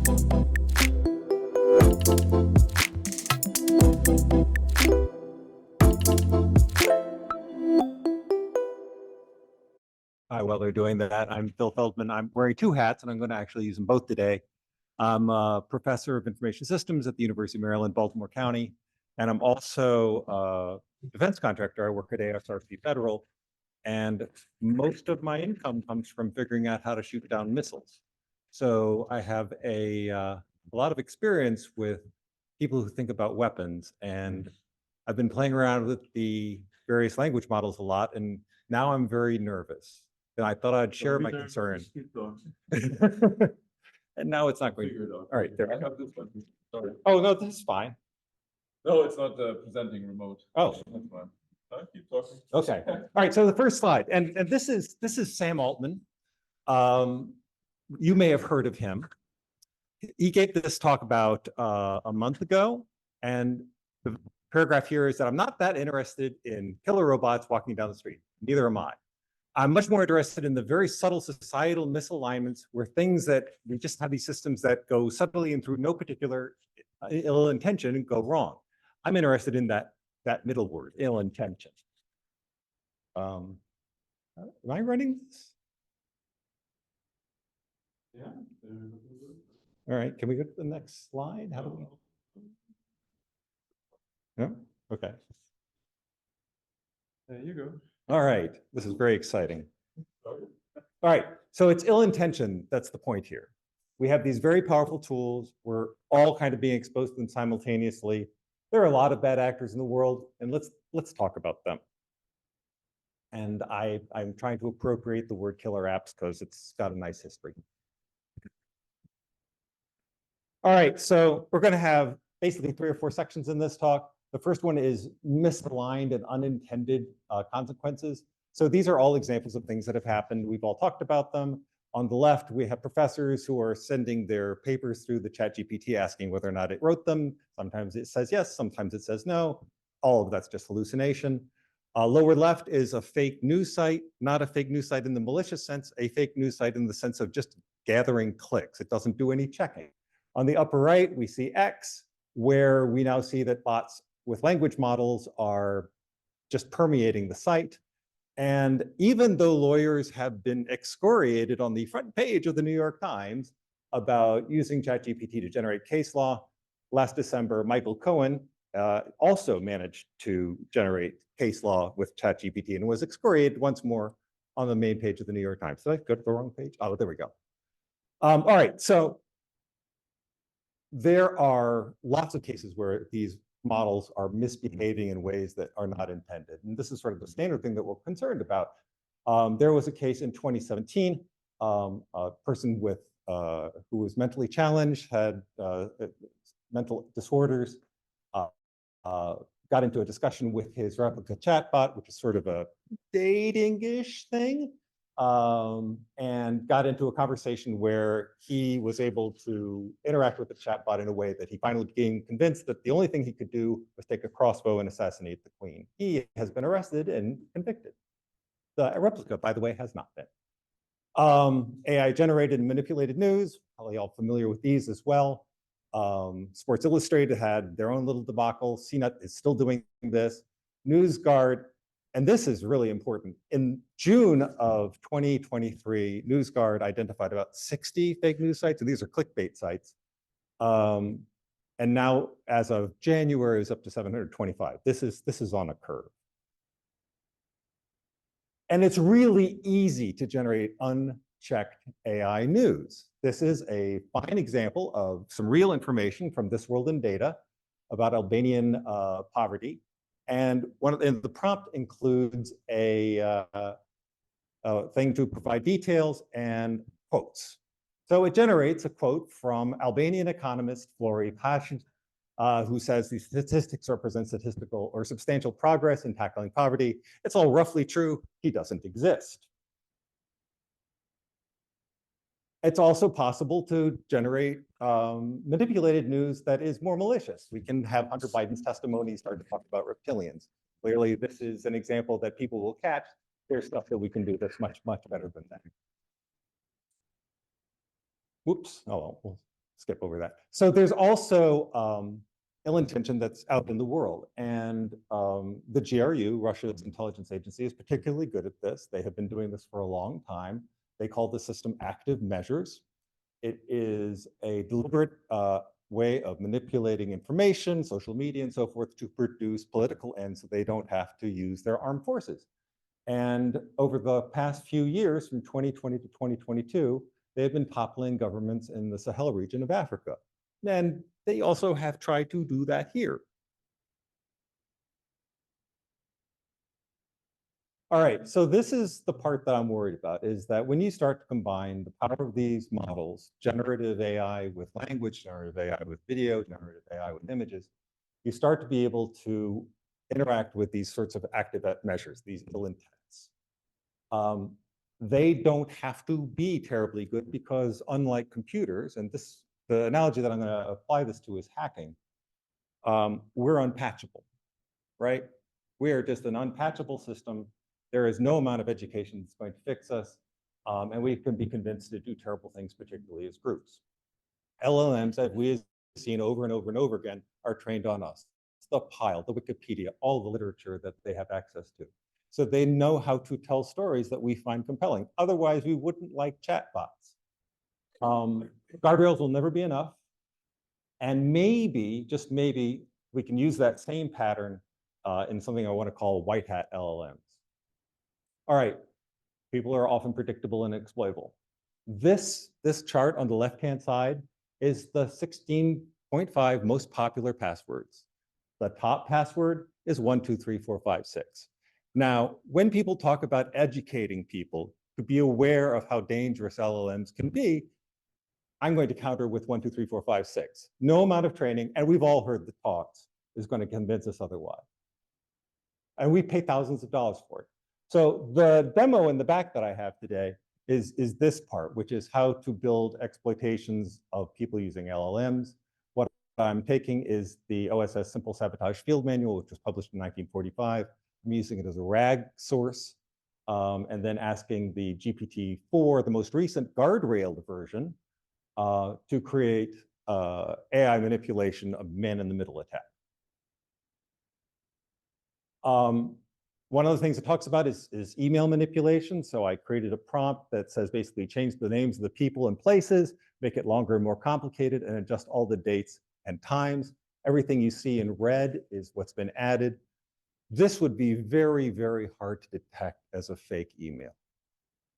Hi, while they're doing that, I'm Phil Feldman. I'm wearing two hats, and I'm going to actually use them both today. I'm a professor of information systems at the University of Maryland, Baltimore County, and I'm also a defense contractor. I work at ASRC Federal, and most of my income comes from figuring out how to shoot down missiles. So I have a lot of experience with people who think about weapons, and I've been playing around with the various language models a lot, and now I'm very nervous. And I thought I'd share my concern. And now it's not going to. All right, there. I have this one. Sorry. Oh, no, that's fine. No, it's not the presenting remote. Oh. That's fine. Keep talking. Okay. All right. So the first slide, and this is Sam Altman. You may have heard of him. He gave this talk about a month ago, and the paragraph here is that I'm not that interested in killer robots walking down the street. Neither am I. I'm much more interested in the very subtle societal misalignments where things that we just have these systems that go subtly and through no particular ill intention and go wrong. I'm interested in that middle word, ill intention. Am I running this? Yeah. All right, can we go to the next slide? How do we? No? Okay. There you go. All right, this is very exciting. All right, so it's ill intention, that's the point here. We have these very powerful tools. We're all kind of being exposed to them simultaneously. There are a lot of bad actors in the world, and let's talk about them. And I'm trying to appropriate the word killer apps because it's got a nice history. All right, so we're going to have basically 3 or 4 sections in this talk. The first one is misaligned and unintended consequences. So these are all examples of things that have happened. We've all talked about them. On the left, we have professors who are sending their papers through the ChatGPT asking whether or not it wrote them. Sometimes it says yes, sometimes it says no. All of that's just hallucination. Lower left is a fake news site, not a fake news site in the malicious sense, a fake news site in the sense of just gathering clicks. It doesn't do any checking. On the upper right, we see X, where we now see that bots with language models are just permeating the site. And even though lawyers have been excoriated on the front page of the New York Times about using ChatGPT to generate case law, last December, Michael Cohen also managed to generate case law with ChatGPT and was excoriated once more on the main page of the New York Times. Did I go to the wrong page? Oh, there we go. All right, so there are lots of cases where these models are misbehaving in ways that are not intended. And this is sort of the standard thing that we're concerned about. There was a case in 2017, a person with who was mentally challenged, had mental disorders, got into a discussion with his replica chatbot, which is sort of a dating-ish thing, and got into a conversation where he was able to interact with the chatbot in a way that he finally became convinced that the only thing he could do was take a crossbow and assassinate the queen. He has been arrested and convicted. The replica, by the way, has not been. AI generated and manipulated news, probably all familiar with these as well. Sports Illustrated had their own little debacle. CNET is still doing this. NewsGuard, and this is really important. In June of 2023, NewsGuard identified about 60 fake news sites, and these are clickbait sites. And now, as of January, it's up to 725. This is on a curve. And it's really easy to generate unchecked AI news. This is a fine example of some real information from This World in Data about Albanian poverty. And the prompt includes a thing to provide details and quotes. So it generates a quote from Albanian economist Flori Pashin, who says these statistics represent statistical or substantial progress in tackling poverty. It's all roughly true. He doesn't exist. It's also possible to generate manipulated news that is more malicious. We can have Hunter Biden's testimony start to talk about reptilians. Clearly, this is an example that people will catch. There's stuff that we can do that's much, much better than that. Whoops. Oh, well, we'll skip over that. So there's also ill intention that's out in the world. And the GRU, Russia's intelligence agency, is particularly good at this. They have been doing this for a long time. They call the system active measures. It is a deliberate way of manipulating information, social media and so forth, to produce political ends so they don't have to use their armed forces. And over the past few years, from 2020 to 2022, they've been toppling governments in the Sahel region of Africa. And they also have tried to do that here. All right, so this is the part that I'm worried about, is that when you start to combine the power of these models, generative AI with language, generative AI with video, generative AI with images, you start to be able to interact with these sorts of active measures, these ill intents. They don't have to be terribly good because, unlike computers, and this, the analogy that I'm going to apply this to is hacking, we're unpatchable, right? We are just an unpatchable system. There is no amount of education that's going to fix us, and we can be convinced to do terrible things, particularly as groups. LLMs, as we have seen over and over and over again, are trained on us. The pile, the Wikipedia, all the literature that they have access to. So they know how to tell stories that we find compelling. Otherwise, we wouldn't like chatbots. Guardrails will never be enough. And maybe, just maybe, we can use that same pattern in something I want to call white hat LLMs. All right, people are often predictable and exploitable. This chart on the left-hand side is the 16.5 most popular passwords. The top password is 123456. Now, when people talk about educating people to be aware of how dangerous LLMs can be, I'm going to counter with 123456. No amount of training, and we've all heard the talks, is going to convince us otherwise. And we pay thousands of dollars for it. So the demo in the back that I have today is this part, which is how to build exploitations of people using LLMs. What I'm taking is the OSS Simple Sabotage Field Manual, which was published in 1945. I'm using it as a RAG source, and then asking the GPT-4, the most recent guardrailed version, to create AI manipulation of man-in-the-middle attack. One of the things it talks about is email manipulation. So I created a prompt that says basically change the names of the people and places, make it longer and more complicated, and adjust all the dates and times. Everything you see in red is what's been added. This would be very, very hard to detect as a fake email.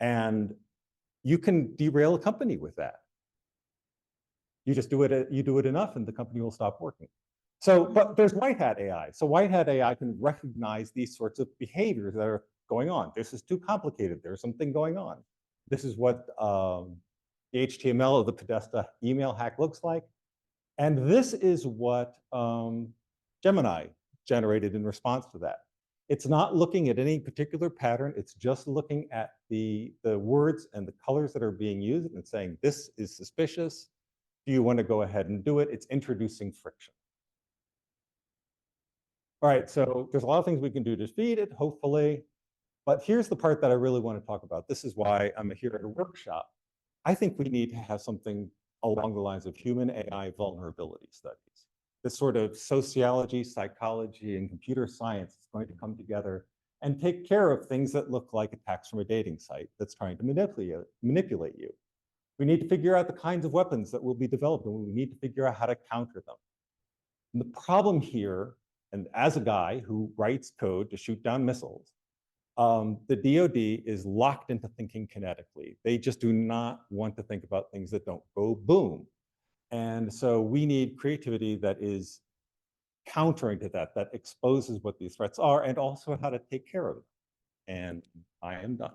And you can derail a company with that. You just do it, you do it enough and the company will stop working. So, but there's white hat AI. So white hat AI can recognize these sorts of behaviors that are going on. This is too complicated. There's something going on. This is what the HTML of the Podesta email hack looks like. And this is what Gemini generated in response to that. It's not looking at any particular pattern. It's just looking at the words and the colors that are being used and saying, this is suspicious. Do you want to go ahead and do it? It's introducing friction. All right, so there's a lot of things we can do to feed it, hopefully. But here's the part that I really want to talk about. This is why I'm here at a workshop. I think we need to have something along the lines of human AI vulnerability studies. This sort of sociology, psychology, and computer science is going to come together and take care of things that look like attacks from a dating site that's trying to manipulate you. We need to figure out the kinds of weapons that will be developed, and we need to figure out how to counter them. And the problem here, and as a guy who writes code to shoot down missiles, the DoD is locked into thinking kinetically. They just do not want to think about things that don't go boom. And so we need creativity that is countering to that, that exposes what these threats are and also how to take care of them. And I am done.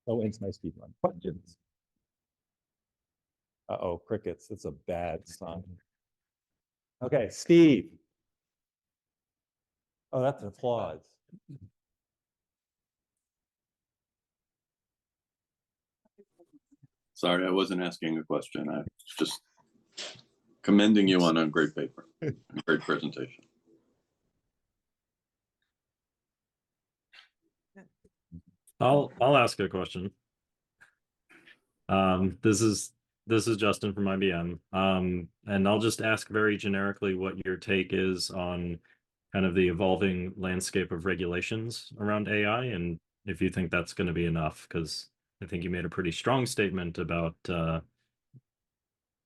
So ends my speed run. Questions? Uh-oh, crickets. That's a bad sign. Okay, Steve. Oh, that's applause. Sorry, I wasn't asking a question. I was just commending you on a great paper, a great presentation. I'll ask a question. This is Justin from IBM. And I'll just ask very generically what your take is on kind of the evolving landscape of regulations around AI, and if you think that's going to be enough, because I think you made a pretty strong statement about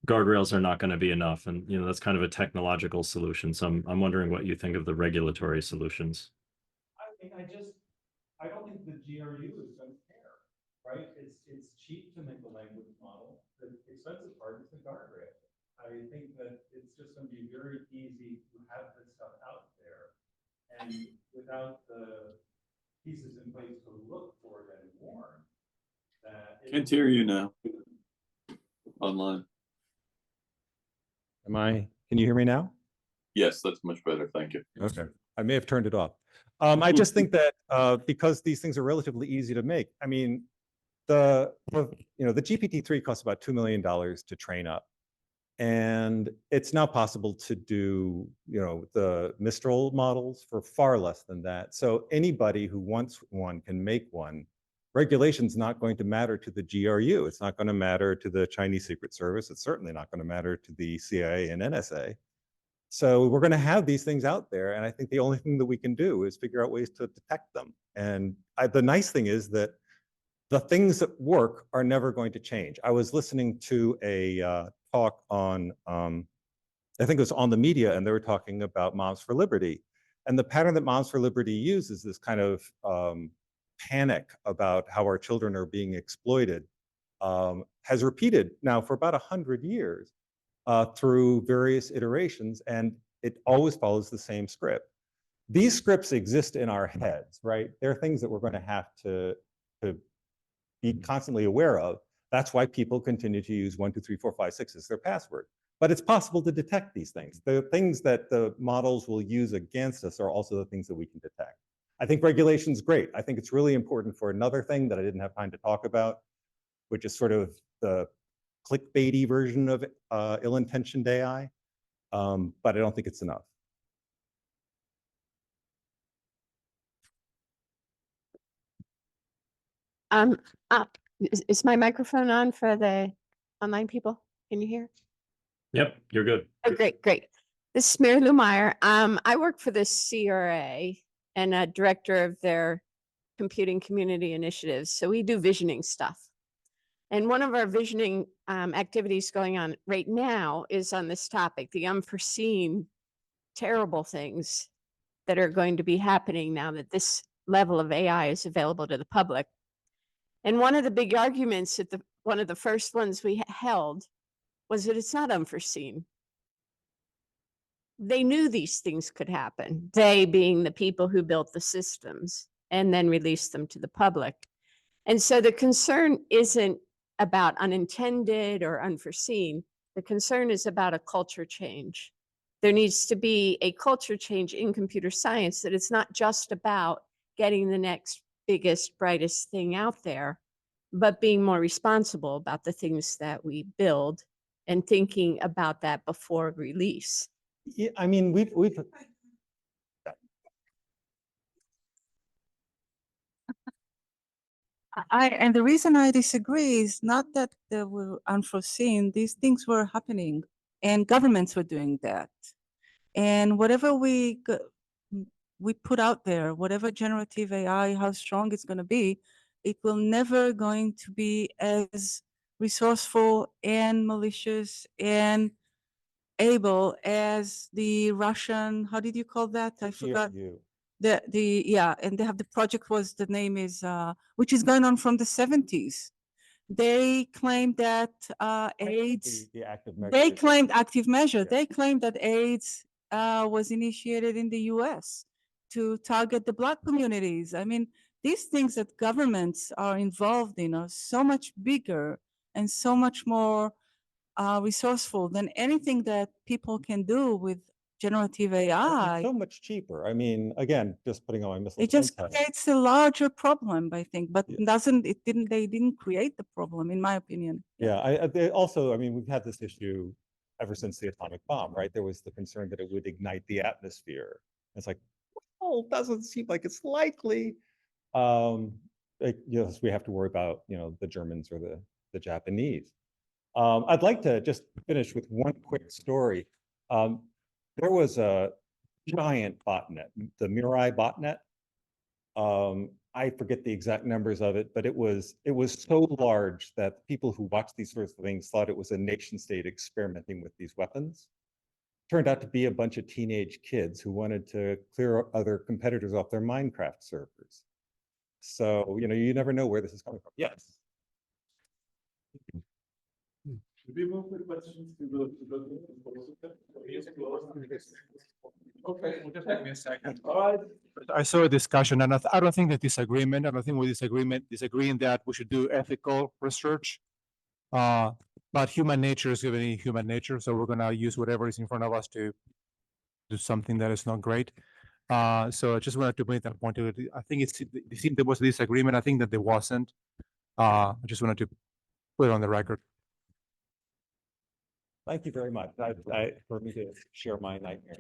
guardrails are not going to be enough, and that's kind of a technological solution. So I'm wondering what you think of the regulatory solutions. I don't think the GRU is going to care, right? It's cheap to make a language model. The expensive part is the guardrail. I think that it's just going to be very easy to have this stuff out there, and without the pieces in place to look for it and warn that. Can't hear you now. Online. Can you hear me now? Yes, that's much better. Thank you. Okay. I may have turned it off. I just think that because these things are relatively easy to make, I mean, the GPT-3 costs about $2 million to train up. And it's now possible to do, the Mistral models for far less than that. So anybody who wants one can make one. Regulation's not going to matter to the GRU. It's not going to matter to the Chinese Secret Service. It's certainly not going to matter to the CIA and NSA. So we're going to have these things out there. And I think the only thing that we can do is figure out ways to detect them. And the nice thing is that the things that work are never going to change. I was listening to a talk on, I think it was on the media, and they were talking about Moms for Liberty. And the pattern that Moms for Liberty uses, this kind of panic about how our children are being exploited, has repeated now for about 100 years through various iterations, and it always follows the same script. These scripts exist in our heads, right? They're things that we're going to have to be constantly aware of. That's why people continue to use 1, 2, 3, 4, 5, 6 as their password. But it's possible to detect these things. The things that the models will use against us are also the things that we can detect. I think regulation's great. I think it's really important for another thing that I didn't have time to talk about, which is sort of the clickbaity version of ill-intentioned AI, but I don't think it's enough. Is my microphone on for the online people? Can you hear? Yep, you're good. Oh, great. This is Mary Lou Meyer. I work for the CRA and a director of their computing community initiatives. So we do visioning stuff. And one of our visioning activities going on right now is on this topic, the unforeseen terrible things that are going to be happening now that this level of AI is available to the public. And one of the big arguments at one of the first ones we held was that it's not unforeseen. They knew these things could happen, they being the people who built the systems and then released them to the public. And so the concern isn't about unintended or unforeseen. The concern is about a culture change. There needs to be a culture change in computer science, that it's not just about getting the next biggest, brightest thing out there, but being more responsible about the things that we build and thinking about that before release. Yeah, I mean, we've and the reason I disagree is not that they were unforeseen. These things were happening, and governments were doing that. And whatever we put out there, whatever generative AI, how strong it's going to be, it will never going to be as resourceful and malicious and able as the Russian, how did you call that? I forgot. GRU. Yeah, and they have the project the name is, which is going on from the 70s. They claimed that AIDS, The active measure. they claimed active measure. Yeah. They claimed that AIDS was initiated in the US to target the Black communities. I mean, these things that governments are involved in are so much bigger and so much more resourceful than anything that people can do with generative AI. So much cheaper. I mean, again, just putting on my missile. It just defense hat. creates a larger problem, I think, but Yeah. they didn't create the problem, in my opinion. Yeah, I mean, we've had this issue ever since the atomic bomb, right? There was the concern that it would ignite the atmosphere. It's like, well, it doesn't seem like it's likely. yes, we have to worry about, the Germans or the Japanese. I'd like to just finish with one quick story. There was a giant botnet, the Mirai botnet. I forget the exact numbers of it, but it was so large that people who watched these sorts of things thought it was a nation state experimenting with these weapons. Turned out to be a bunch of teenage kids who wanted to clear other competitors off their Minecraft servers. So, you never know where this is coming from. Yes. Should we move with questions to Okay, well, just give me a second. I saw a discussion, and I don't think that disagreement. I don't think we disagreeing that we should do ethical research. But human nature is going to be human nature, so we're going to use whatever is in front of us to do something that is not great. So I just wanted to make that point. I think it seemed there was a disagreement. I think that there wasn't. I just wanted to put it on the record. Thank you very much. For me to share my nightmare.